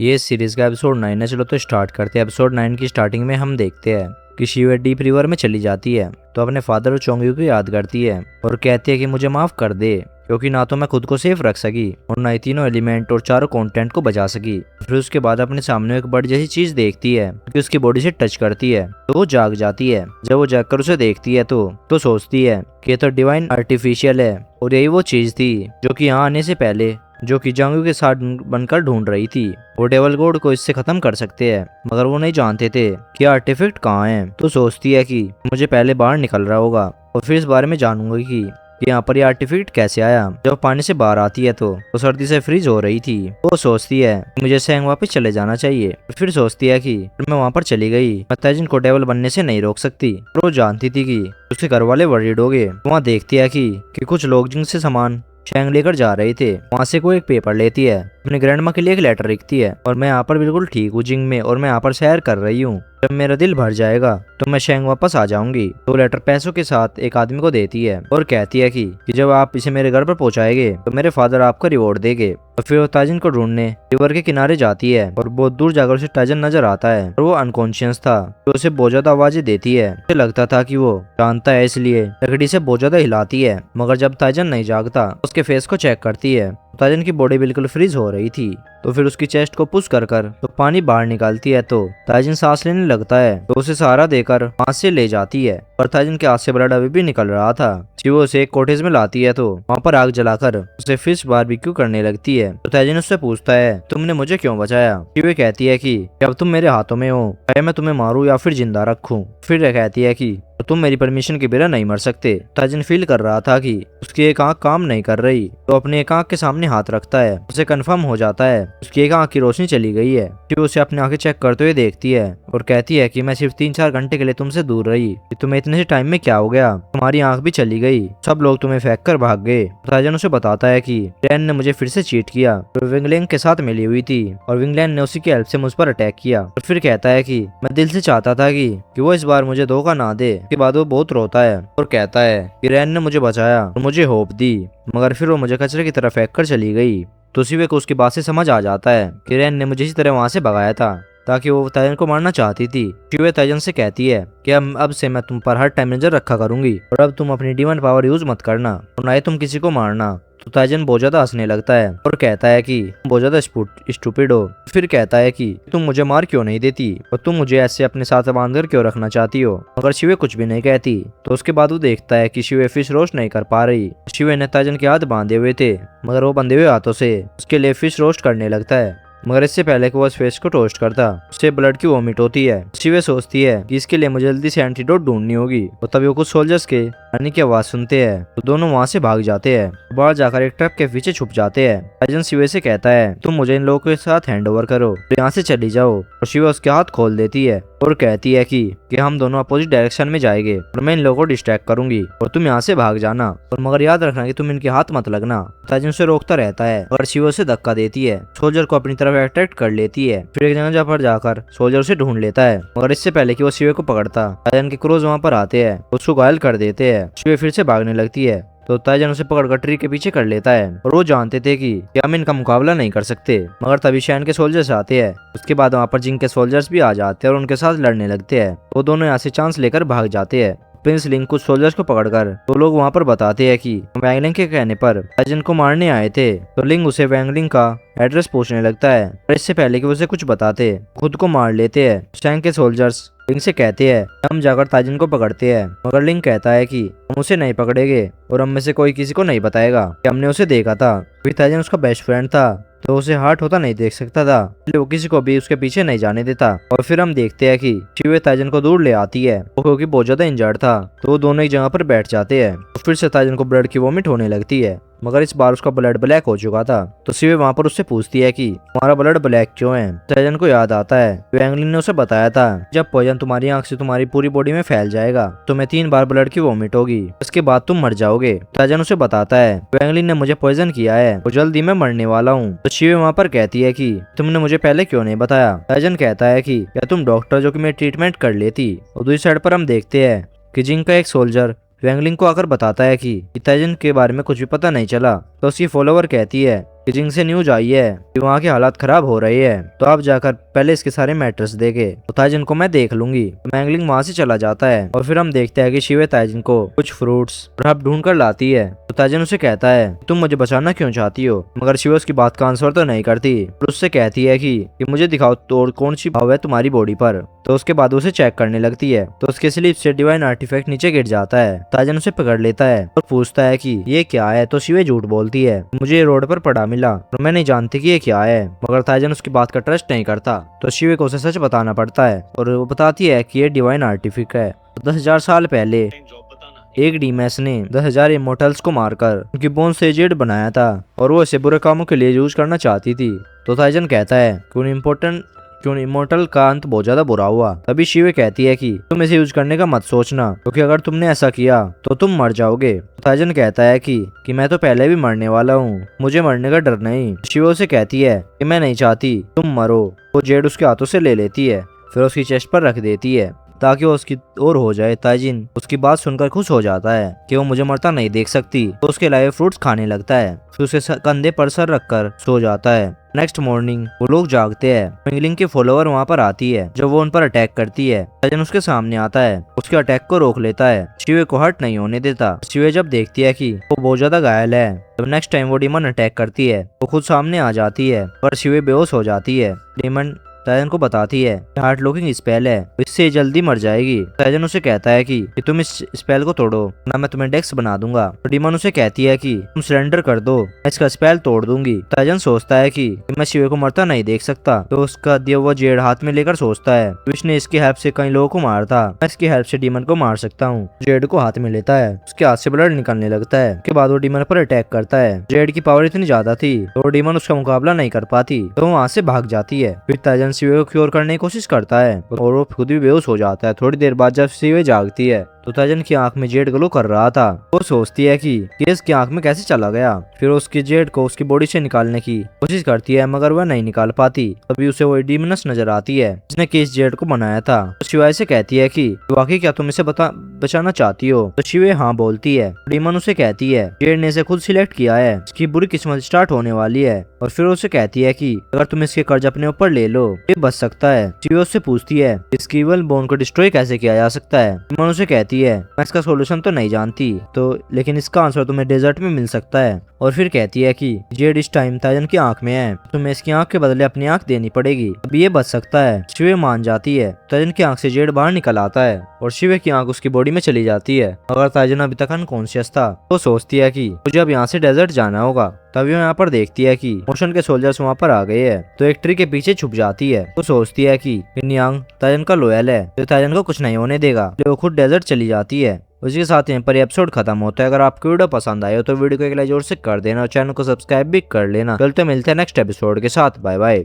ये सीरीज का एपिसोड 9 है। चलो तो स्टार्ट करते हैं। एपिसोड 9 की स्टार्टिंग में हम देखते हैं कि शिवे डीप रिवर में चली जाती है तो अपने फादर और चोंगयू को याद करती है और कहती है कि मुझे माफ कर दे, क्योंकि ना तो मैं खुद को सेफ रख सकी और ना ही तीनों एलिमेंट और चारों कंटेंट को बचा सकी। फिर उसके बाद अपने सामने एक बर्ड जैसी चीज देखती है कि उसकी बॉडी से टच करती है तो वो जाग जाती है। जब वो जागकर उसे देखती है तो सोचती है कि ये तो डिवाइन आर्टिफिशियल है और यही वो चीज थी जो कि यहाँ आने से पहले जो कि जांगू के साथ बनकर ढूंढ रही थी। वो डेवल गॉड को इससे खत्म कर सकते हैं, मगर वो नहीं जानते थे कि आर्टिफैक्ट कहाँ है। तो सोचती है कि मुझे पहले बाहर निकल रहा होगा और फिर इस बारे में जानूंगा कि यहाँ पर ये आर्टिफैक्ट कैसे आया। जब पानी से बाहर आती है तो वो सर्दी से फ्रीज हो रही थी। वो सोचती है कि मुझे सैंग वापस चले जाना चाहिए। फिर सोचती है कि मैं वहाँ पर चली गई, मैं ताजिन को डेवल बनने से नहीं रोक सकती। और वो जानती थी कि उसके घर वाले वरीड हो गए। वहाँ देखती है कि कुछ लोग जिनसे सामान शैंग लेकर जा रहे थे, वहाँ से कोई एक पेपर लेती है, अपने ग्रैंडमा के लिए एक लेटर लिखती है और मैं यहाँ पर बिल्कुल ठीक हूँ जिंग में और मैं यहाँ पर सैर कर रही हूँ। जब मेरा दिल भर जाएगा तो मैं शैंग वापस आ जाऊंगी। तो लेटर पैसों के साथ एक आदमी को देती है और कहती है कि जब आप इसे मेरे घर पर पहुंचाएंगे तो मेरे फादर आपको रिवॉर्ड देंगे। तो फिर वो ताजिन को ढूंढने रिवर के किनारे जाती है और बहुत दूर जाकर उसे ताजिन नजर आता है और वो अनकॉन्शियस था। तो उसे बहुत ज्यादा आवाजें देती है। उसे लगता था कि वो जानता है, इसलिए लकड़ी से बहुत ज्यादा हिलाती है। मगर जब ताजिन नहीं जागता उसके फेस को चेक करती है, ताजिन की बॉडी बिल्कुल फ्रीज हो रही थी। तो फिर उसकी चेस्ट को पुश कर तो पानी बाहर निकालती है तो ताजिन सांस लेने लगता है। तो उसे सहारा देकर वहां से ले जाती है, पर ताजिन के हाथ से ब्लड अभी भी निकल रहा था। शिवो उसे एक कॉटेज में लाती है तो वहाँ पर आग जलाकर उसे फिश बारबेक्यू करने लगती है। तो ताजिन उससे पूछता है तुमने मुझे क्यों बचाया। शिवो कहती है कि अब तुम मेरे हाथों में हो, चाहे मैं तुम्हें मारूं या फिर जिंदा रखूं। फिर कहती है कि तो तुम मेरी परमिशन के बिना नहीं मर सकते। ताजिन फील कर रहा था कि उसकी एक आंख काम नहीं कर रही, तो अपने एक आंख के सामने हाथ रखता है। उसे कंफर्म हो जाता है उसकी एक आंख की रोशनी चली गई है। फिर उसे अपनी आंखें चेक करते हुए देखती है और कहती है कि मैं सिर्फ 3-4 घंटे के लिए तुमसे दूर रही, तुम्हें इतने से टाइम में क्या हो गया, तुम्हारी आंख भी चली गई, सब लोग तुम्हें फेंक कर भाग गए। ताजिन उसे बताता है कि रैन ने मुझे फिर से चीट किया, तो विंगलैंग के साथ मिली हुई थी और विंगलैंग ने उसी की हेल्प से मुझ पर अटैक किया। और फिर कहता है कि मैं दिल से चाहता था कि वो इस बार मुझे धोखा ना दे। के बाद वो बहुत रोता है और कहता है कि रैन ने मुझे बचाया और मुझे होप दी, मगर फिर वो मुझे कचरे की तरफ फेंक कर चली गई। तो शिवे को उसकी बात से समझ आ जाता है कि रैन ने मुझे इसी तरह वहां से भगाया था ताकि वो ताजिन को मारना चाहती थी। शिवे ताजिन से कहती है कि अब से मैं तुम पर हर टाइम नजर रखा करूंगी और अब तुम अपनी डिवाइन पावर यूज मत करना और ना ही तुम किसी को मारना। तो ताजिन बहुत ज्यादा हंसने लगता है और कहता है कि तुम बहुत ज्यादा स्टूपिड हो। फिर कहता है कि तुम मुझे मार क्यों नहीं देती और तुम मुझे ऐसे अपने साथ बांधकर क्यों रखना चाहती हो। मगर शिवे कुछ भी नहीं कहती। तो उसके बाद वो देखता है कि शिवे फिश रोस्ट नहीं कर पा रही। शिवे ने ताजिन के हाथ बांधे हुए थे, मगर वो बंधे हुए हाथों से उसके लिए फिश रोस्ट करने लगता है। मगर इससे पहले कि वो उस फेस को टोस्ट करता उससे ब्लड की वोमिट होती है। शिवे सोचती है कि इसके लिए मुझे जल्दी से एंटीडोट ढूंढनी होगी। और तभी वो कुछ सोल्जर्स के आने की आवाज सुनते हैं तो दोनों वहां से भाग जाते हैं, बाहर जाकर एक ट्रक के पीछे छुप जाते हैं। ताजिन शिवे से कहता है तुम मुझे इन लोगों के साथ हैंड ओवर करो, तो यहाँ से चली जाओ। और शिवे उसके हाथ खोल देती है और कहती है कि हम दोनों अपोजिट डायरेक्शन में जाएंगे और मैं इन लोगों को डिस्ट्रैक्ट करूंगी और तुम यहाँ से भाग जाना, और मगर याद रखना कि तुम इनके हाथ मत लगना। ताजिन उसे रोकता रहता है और शिवे उसे धक्का देती है, सोल्जर को अपनी तरफ अट्रैक्ट कर लेती है। फिर एक जगह पर जाकर सोल्जर उसे ढूंढ लेता है, मगर इससे पहले कि वो शिवे को पकड़ता ताजिन के क्रूज वहाँ पर आते हैं, उसको घायल कर देते हैं। शिवे फिर से भागने लगती है तो ताजिन उसे पकड़कर ट्री के पीछे कर लेता है और वो जानते थे कि हम इनका मुकाबला नहीं कर सकते। मगर तभी शैन के सोल्जर्स आते हैं। उसके बाद वहाँ पर जिंग के सोल्जर्स भी आ जाते हैं और उनके साथ लड़ने लगते हैं। वो दोनों यहाँ से चांस लेकर भाग जाते हैं। प्रिंस लिंग कुछ सोल्जर्स को पकड़कर तो लोग वहाँ पर बताते हैं कि वैंगलिंग के कहने पर ताजिन को मारने आए थे। तो लिंग उसे वैंगलिंग का एड्रेस पूछने लगता है, और इससे पहले कि उसे कुछ बताते खुद को मार लेते हैं। शैंग के सोल्जर्स लिंग से कहते हैं हम जाकर ताजिन को पकड़ते हैं, मगर लिंग कहता है कि हम उसे नहीं पकड़ेंगे और हम में से कोई किसी को नहीं बताएगा कि हमने उसे देखा था। फिर ताजिन उसका बेस्ट फ्रेंड था तो उसे हार्ट होता नहीं देख सकता था, इसलिए वो किसी को भी उसके पीछे नहीं जाने देता। और फिर हम देखते हैं कि शिवे ताजिन को दूर ले आती है, वो क्योंकि बहुत ज्यादा इंजर्ड था। तो वो दोनों एक जगह पर बैठ जाते हैं। तो फिर से ताजिन को ब्लड की वोमिट होने लगती है, मगर इस बार उसका ब्लड ब्लैक हो चुका था। तो शिवे वहाँ पर उससे पूछती है कि तुम्हारा ब्लड ब्लैक क्यों है। ताजिन को याद आता है वैंगलिन ने उसे बताया था जब पॉइजन तुम्हारी आंख से तुम्हारी पूरी बॉडी में फैल जाएगा तुम्हें 3 बार ब्लड की वोमिट होगी, इसके बाद तुम मर जाओगे। ताजिन उसे बताता है वैंगलिन ने मुझे पॉइजन किया है और जल्दी मैं मरने वाला हूँ। तो शिवे वहाँ पर कहती है कि तुमने मुझे पहले क्यों नहीं बताया। ताजिन कहता है कि क्या तुम डॉक्टर जो कि मेरी ट्रीटमेंट कर लेती। और दूसरी साइड पर हम देखते हैं कि जिंग का एक सोल्जर वैंगलिंग को आकर बताता है कि ताजिन के बारे में कुछ भी पता नहीं चला। तो उसकी फॉलोवर कहती है कि जिंग से न्यूज आई है कि वहाँ के हालात खराब हो रहे हैं, तो आप जाकर पहले इसके सारे मैटर्स देखे, तो ताइजन को मैं देख लूंगी। तो मैंगलिंग वहाँ से चला जाता है और फिर हम देखते हैं कि शिवे ताइजन को कुछ फ्रूट्स और हब ढूंढ कर लाती है। तो ताइजन उसे कहता है तुम मुझे बचाना क्यों चाहती हो, मगर शिवे उसकी बात का आंसर तो नहीं करती और उससे कहती है कि मुझे दिखाओ तो कौन सी भाव है तुम्हारी बॉडी पर। तो उसके बाद उसे चेक करने लगती है, तो उसके स्लीप से डिवाइन आर्टिफैक्ट नीचे गिर जाता है। ताइजन उसे पकड़ लेता है और पूछता है कि ये क्या है, तो शिवे झूठ बोलती है मुझे रोड पर पड़ा मिला और मैं नहीं जानती कि ये क्या है, मगर ताइजन उसकी बात का ट्रस्ट नहीं करता। तो शिवे को उसे सच बताना पड़ता है और वो बताती है कि ये डिवाइन आर्टिफैक्ट है। 10,000 साल पहले एक डीमेस ने 10,000 इमोर्टल्स को मारकर उनकी बोन से जेड बनाया था और वो इसे बुरे कामों के लिए यूज करना चाहती थी। तो ताइजन कहता है क्यों इमोर्टल का अंत बहुत ज्यादा बुरा हुआ। तभी शिवे कहती है कि तुम इसे यूज करने का मत सोचना, क्योंकि अगर तुमने ऐसा किया तो तुम मर जाओगे। ताइजन कहता है कि मैं तो पहले भी मरने वाला हूँ, मुझे मरने का डर नहीं। शिवे उसे कहती है कि मैं नहीं चाहती तुम मरो। वो जेड उसके हाथों से ले लेती है, फिर उसकी चेस्ट पर रख देती है ताकि वो उसकी और हो जाए। ताइजिन उसकी बात सुनकर खुश हो जाता है कि वो मुझे मरता नहीं देख सकती, तो उसके लाए फ्रूट्स खाने लगता है, फिर उसके कंधे पर सर रखकर सो जाता है। नेक्स्ट मॉर्निंग वो लोग जागते हैं। मैंगलिंग की फॉलोअर वहाँ पर आती है, जब वो उन पर अटैक करती है। ताइजन उसके सामने आता है, उसके अटैक को रोक लेता है, शिवे को हर्ट नहीं होने देता। शिवे जब देखती है कि वो बहुत ज्यादा घायल है, तब नेक्स्ट टाइम वो डीमन अटैक करती है। वो खुद सामने आ जाती है पर शिवे बेहोश हो जाती है। डीमन ताइजन को बताती है कि हार्ट लॉकिंग स्पेल है, इससे जल्दी मर जाएगी। ताइजन उसे कहता है कि तुम इस स्पेल को तोड़ो ना मैं तुम्हें डेक्स बना दूंगा। तो डीमन उसे कहती है कि तुम सरेंडर कर दो, मैं इसका स्पेल तोड़ दूंगी। ताइजन सोचता है कि मैं शिवे को मरता नहीं देख सकता, तो उसका दिया हुआ जेड हाथ में लेकर सोचता है तो इसने इसकी हेल्प से कई लोगों को मारा था, मैं इसकी हेल्प से डीमन को मार सकता हूँ। जेड को हाथ में लेता है, उसके हाथ से ब्लड निकलने लगता है। उसके बाद वो डीमन पर अटैक करता है। जेड की पावर इतनी ज्यादा थी तो डीमन उसका मुकाबला नहीं कर पाती, तो वहाँ से भाग जाती है। फिर ताइजन शिवे को क्योर करने की कोशिश करता है और वो खुद भी बेहोश हो जाता है। थोड़ी देर बाद जब शिवे जागती है तो ताइजन की आंख में जेड ग्लो कर रहा था। वो सोचती है कि इसकी आंख में कैसे चला गया। फिर उसकी जेड को उसकी बॉडी से निकालने की कोशिश करती है, मगर वह नहीं निकाल पाती। तभी उसे वो डीमनस नजर आती है जिसने केस जेड को बनाया था। तो शिवाय से कहती है कि वाकई क्या तुम इसे बचाना चाहती हो। तो शिवे हाँ बोलती है। डीमन उसे कहती है जेड ने इसे खुद सिलेक्ट किया है, इसकी बुरी किस्मत स्टार्ट होने वाली है। और फिर उसे कहती है कि अगर तुम इसके कर्ज अपने ऊपर ले लो ये बच सकता है। शिवे उससे पूछती है इसकी इवल बोन को डिस्ट्रॉय कैसे किया जा सकता है। डीमन उसे कहती है मैं इसका सोल्यूशन तो नहीं जानती, तो लेकिन इसका आंसर तुम्हें डेजर्ट में मिल सकता है। और फिर कहती है कि जेड इस टाइम ताइजन की आंख में है, तुम्हें इसकी आंख के बदले अपनी आंख देनी पड़ेगी, अभी ये बच सकता है। शिवे मान जाती है। ताइजन की आंख से जेड बाहर निकल आता है और शिवे की आंख उसकी बॉडी में चली जाती है। अगर ताइजन अभी तक अनकॉन्शियस था तो सोचती है कि मुझे अब यहाँ से डेजर्ट जाना होगा। तभी वो यहाँ पर देखती है कि मोशन के सोल्जर्स वहाँ पर आ गए हैं, तो एक ट्री के पीछे छुप जाती है। तो सोचती है कि नियांग ताइजन का लॉयल है, तो ताइजन को कुछ नहीं होने देगा, तो वो खुद डेजर्ट चली जाती है। उसी के साथ यहाँ पर एपिसोड खत्म होता है। अगर आपको वीडियो पसंद आए हो तो वीडियो को एक लाइक जोर से कर देना और चैनल को सब्सक्राइब भी कर लेना। चलते मिलते हैं नेक्स्ट एपिसोड के साथ। Bye bye.